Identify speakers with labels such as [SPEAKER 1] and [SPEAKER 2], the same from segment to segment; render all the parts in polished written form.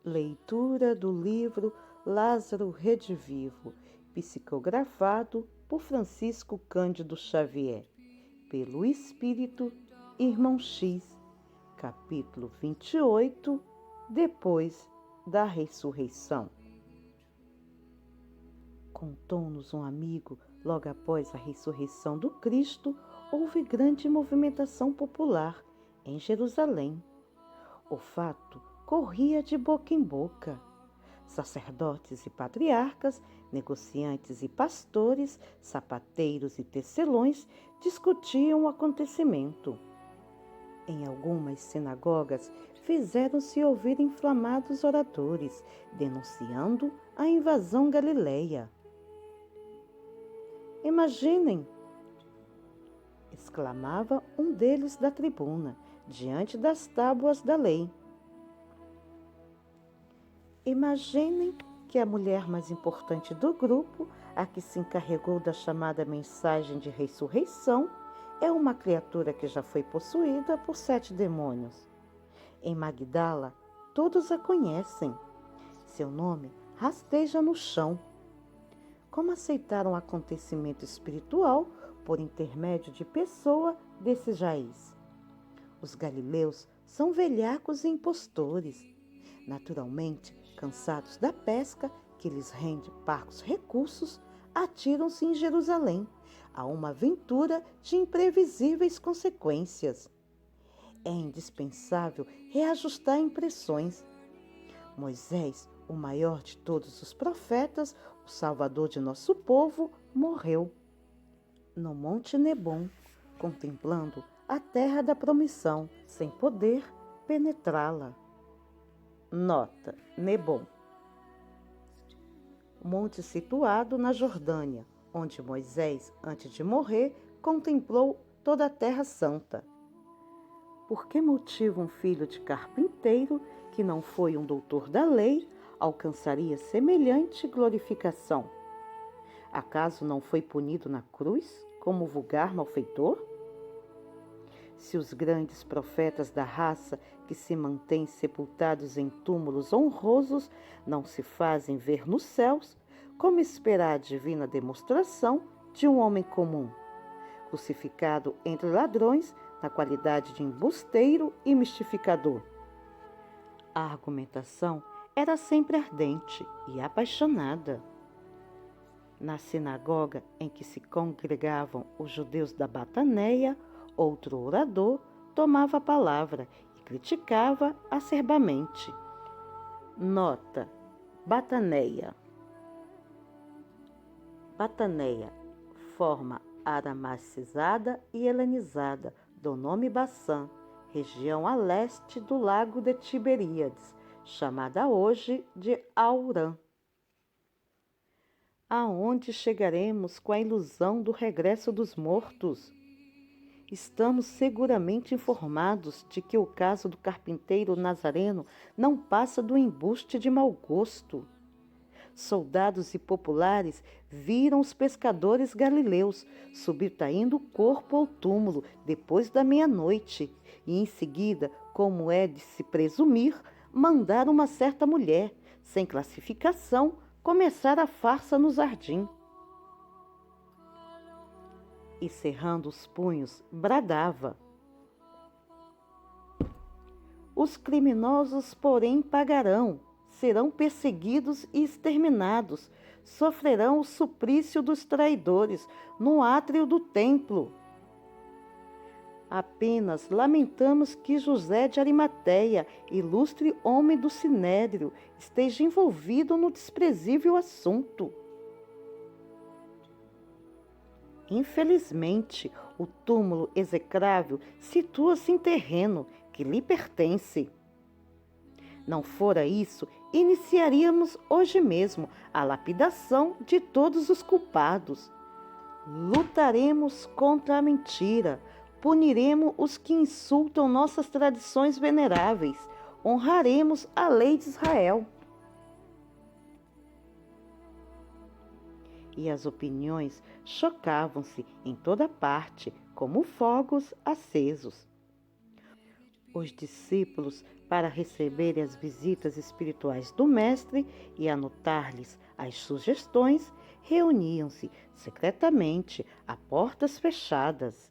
[SPEAKER 1] Leitura do livro Lázaro Redivivo, psicografado por Francisco Cândido Xavier, pelo Espírito Irmão X, capítulo 28, depois da ressurreição. Contou-nos um amigo, logo após a ressurreição do Cristo, houve grande movimentação popular em Jerusalém. O fato corria de boca em boca. Sacerdotes e patriarcas, negociantes e pastores, sapateiros e tecelões discutiam o acontecimento. Em algumas sinagogas, fizeram-se ouvir inflamados oradores, denunciando a invasão galileia. Imaginem! Exclamava um deles da tribuna, diante das tábuas da lei. Imaginem que a mulher mais importante do grupo, a que se encarregou da chamada mensagem de ressurreição, é uma criatura que já foi possuída por 7 demônios. Em Magdala, todos a conhecem. Seu nome rasteja no chão. Como aceitar um acontecimento espiritual por intermédio de pessoa desse Jaís? Os galileus são velhacos e impostores. Naturalmente, cansados da pesca, que lhes rende parcos recursos, atiram-se em Jerusalém a uma aventura de imprevisíveis consequências. É indispensável reajustar impressões. Moisés, o maior de todos os profetas, o salvador de nosso povo, morreu no Monte Nebom, contemplando a terra da promissão, sem poder penetrá-la. Nota: Nebom. Monte situado na Jordânia, onde Moisés, antes de morrer, contemplou toda a terra santa. Por que motivo um filho de carpinteiro, que não foi um doutor da lei, alcançaria semelhante glorificação? Acaso não foi punido na cruz como vulgar malfeitor? Se os grandes profetas da raça que se mantêm sepultados em túmulos honrosos não se fazem ver nos céus, como esperar a divina demonstração de um homem comum, crucificado entre ladrões na qualidade de embusteiro e mistificador? A argumentação era sempre ardente e apaixonada. Na sinagoga em que se congregavam os judeus da Bataneia, outro orador tomava a palavra e criticava acerbamente. Nota: Bataneia. Bataneia, forma aramacizada e helenizada do nome Bassã, região a leste do lago de Tiberíades, chamada hoje de Aurã. Aonde chegaremos com a ilusão do regresso dos mortos? Estamos seguramente informados de que o caso do carpinteiro nazareno não passa do embuste de mau gosto. Soldados e populares viram os pescadores galileus subtraindo o corpo ao túmulo depois da meia-noite e, em seguida, como é de se presumir, mandaram uma certa mulher, sem classificação, começar a farsa no jardim. E, cerrando os punhos, bradava: os criminosos, porém, pagarão, serão perseguidos e exterminados, sofrerão o suplício dos traidores no átrio do templo. Apenas lamentamos que José de Arimateia, ilustre homem do Sinédrio, esteja envolvido no desprezível assunto. Infelizmente, o túmulo execrável situa-se em terreno que lhe pertence. Não fora isso, iniciaríamos hoje mesmo a lapidação de todos os culpados. Lutaremos contra a mentira, puniremos os que insultam nossas tradições veneráveis, honraremos a lei de Israel. E as opiniões chocavam-se em toda parte, como fogos acesos. Os discípulos para receber as visitas espirituais do mestre e anotar-lhes as sugestões, reuniam-se secretamente a portas fechadas.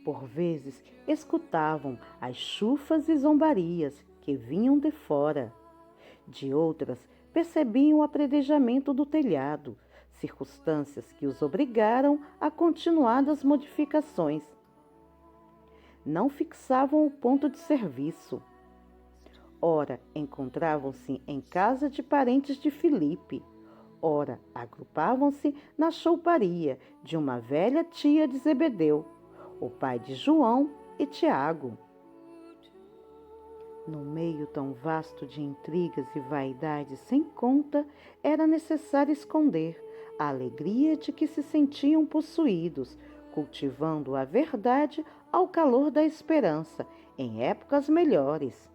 [SPEAKER 1] Por vezes, escutavam as chufas e zombarias que vinham de fora. De outras, percebiam o apredejamento do telhado, circunstâncias que os obrigaram a continuadas modificações. Não fixavam o ponto de serviço. Ora, encontravam-se em casa de parentes de Filipe. Ora, agrupavam-se na chouparia de uma velha tia de Zebedeu, o pai de João e Tiago. No meio tão vasto de intrigas e vaidades sem conta, era necessário esconder a alegria de que se sentiam possuídos, cultivando a verdade ao calor da esperança, em épocas melhores.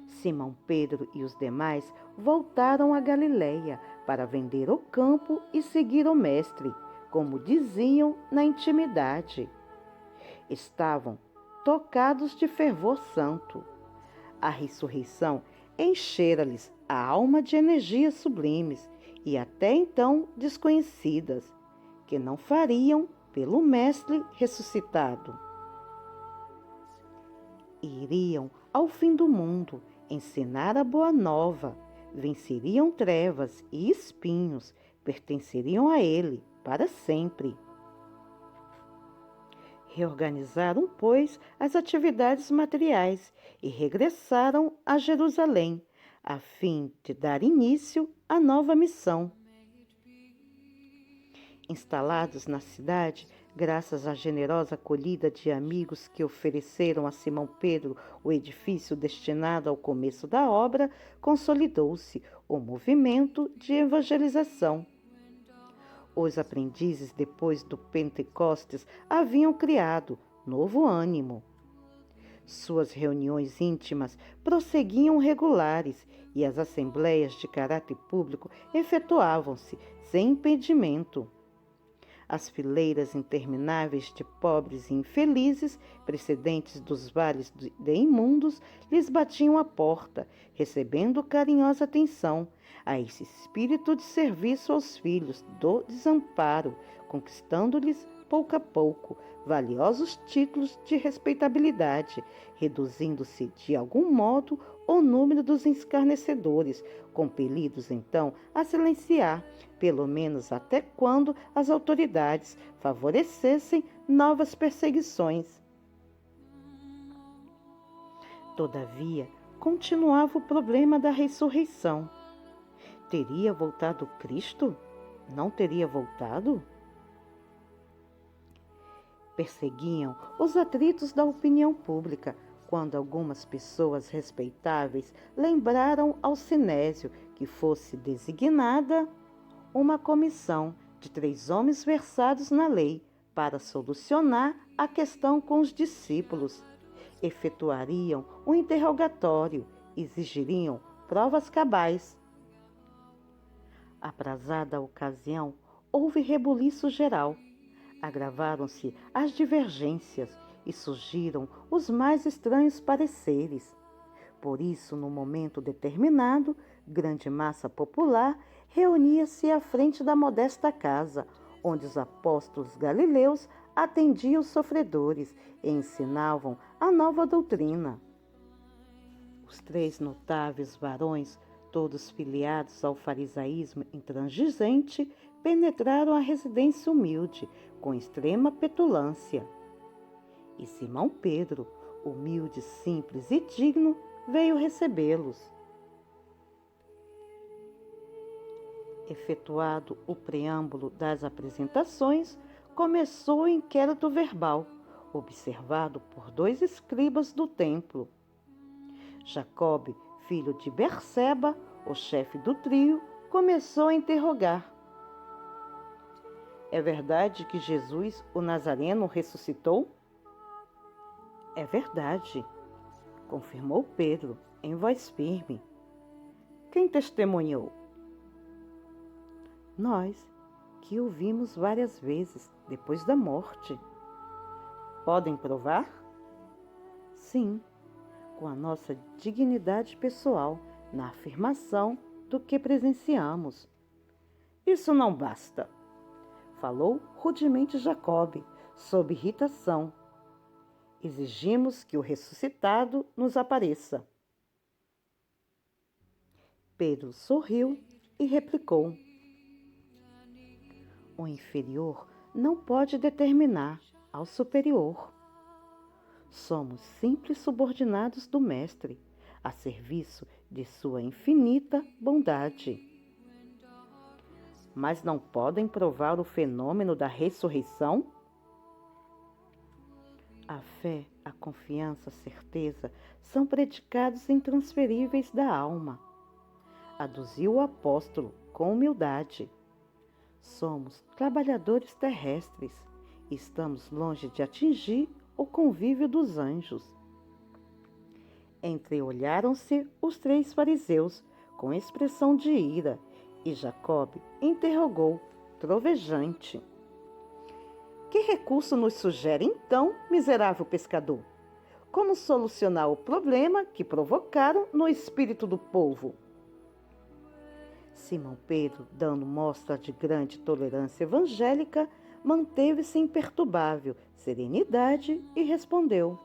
[SPEAKER 1] Simão Pedro e os demais voltaram a Galiléia para vender o campo e seguir o mestre, como diziam na intimidade. Estavam tocados de fervor santo. A ressurreição enchera-lhes a alma de energias sublimes e até então desconhecidas, que não fariam pelo Mestre ressuscitado. Iriam ao fim do mundo ensinar a boa nova, venceriam trevas e espinhos, pertenceriam a ele para sempre. Reorganizaram, pois, as atividades materiais e regressaram a Jerusalém, a fim de dar início à nova missão. Instalados na cidade, graças à generosa acolhida de amigos que ofereceram a Simão Pedro o edifício destinado ao começo da obra, consolidou-se o movimento de evangelização. Os aprendizes, depois do Pentecostes, haviam criado novo ânimo. Suas reuniões íntimas prosseguiam regulares e as assembleias de caráter público efetuavam-se sem impedimento. As fileiras intermináveis de pobres e infelizes, precedentes dos vales de imundos, lhes batiam a porta, recebendo carinhosa atenção a esse espírito de serviço aos filhos do desamparo, conquistando-lhes, pouco a pouco, valiosos títulos de respeitabilidade, reduzindo-se, de algum modo, o número dos escarnecedores, compelidos, então, a silenciar, pelo menos até quando as autoridades favorecessem novas perseguições. Todavia, continuava o problema da ressurreição. Teria voltado Cristo? Não teria voltado? Perseguiam os atritos da opinião pública, quando algumas pessoas respeitáveis lembraram ao Sinésio que fosse designada uma comissão de 3 homens versados na lei para solucionar a questão com os discípulos. Efetuariam um interrogatório, exigiriam provas cabais. Aprazada a ocasião, houve rebuliço geral. Agravaram-se as divergências e surgiram os mais estranhos pareceres. Por isso, no momento determinado, grande massa popular reunia-se à frente da modesta casa, onde os apóstolos galileus atendiam os sofredores e ensinavam a nova doutrina. Os 3 notáveis varões, todos filiados ao farisaísmo intransigente, penetraram a residência humilde com extrema petulância. E Simão Pedro, humilde, simples e digno, veio recebê-los. Efetuado o preâmbulo das apresentações, começou o inquérito verbal, observado por 2 escribas do templo. Jacobe, filho de Berseba, o chefe do trio, começou a interrogar. É verdade que Jesus, o Nazareno, ressuscitou? É verdade, confirmou Pedro, em voz firme. Quem testemunhou? Nós, que o vimos várias vezes depois da morte. Podem provar? Sim, com a nossa dignidade pessoal na afirmação do que presenciamos. Isso não basta, falou rudemente Jacob, sob irritação. Exigimos que o ressuscitado nos apareça. Pedro sorriu e replicou: o inferior não pode determinar ao superior. Somos simples subordinados do Mestre, a serviço de sua infinita bondade. Mas não podem provar o fenômeno da ressurreição? A fé, a confiança, a certeza são predicados intransferíveis da alma. Aduziu o apóstolo com humildade. Somos trabalhadores terrestres e estamos longe de atingir o convívio dos anjos. Entreolharam-se os 3 fariseus com expressão de ira e Jacob interrogou, trovejante: que recurso nos sugere então, miserável pescador? Como solucionar o problema que provocaram no espírito do povo? Simão Pedro, dando mostra de grande tolerância evangélica, manteve-se imperturbável, serenidade e respondeu: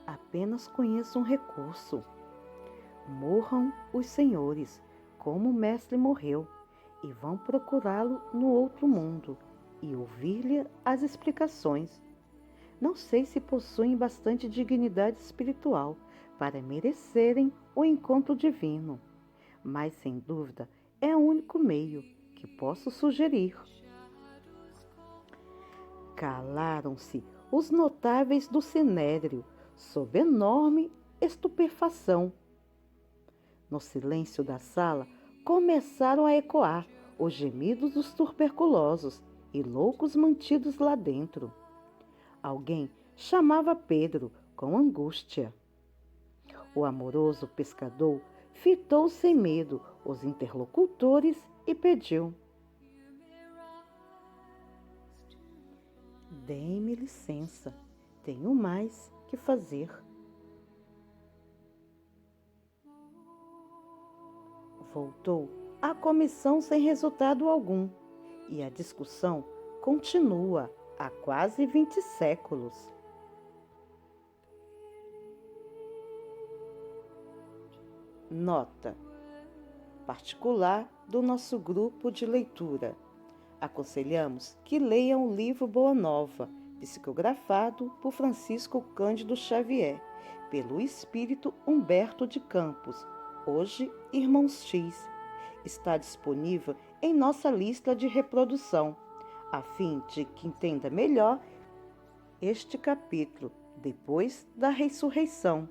[SPEAKER 1] apenas conheço um recurso. Morram os senhores, como o mestre morreu, e vão procurá-lo no outro mundo e ouvir-lhe as explicações. Não sei se possuem bastante dignidade espiritual para merecerem o encontro divino, mas sem dúvida é o único meio que posso sugerir. Calaram-se os notáveis do Sinédrio, sob enorme estupefação. No silêncio da sala, começaram a ecoar os gemidos dos tuberculosos e loucos mantidos lá dentro. Alguém chamava Pedro com angústia. O amoroso pescador fitou sem medo os interlocutores e pediu: deem-me licença, tenho mais que fazer. Voltou à comissão sem resultado algum, e a discussão continua há quase 20 séculos. Nota particular do nosso grupo de leitura. Aconselhamos que leiam o livro Boa Nova, psicografado por Francisco Cândido Xavier, pelo espírito Humberto de Campos, hoje Irmãos X. Está disponível em nossa lista de reprodução, a fim de que entenda melhor este capítulo, depois da ressurreição.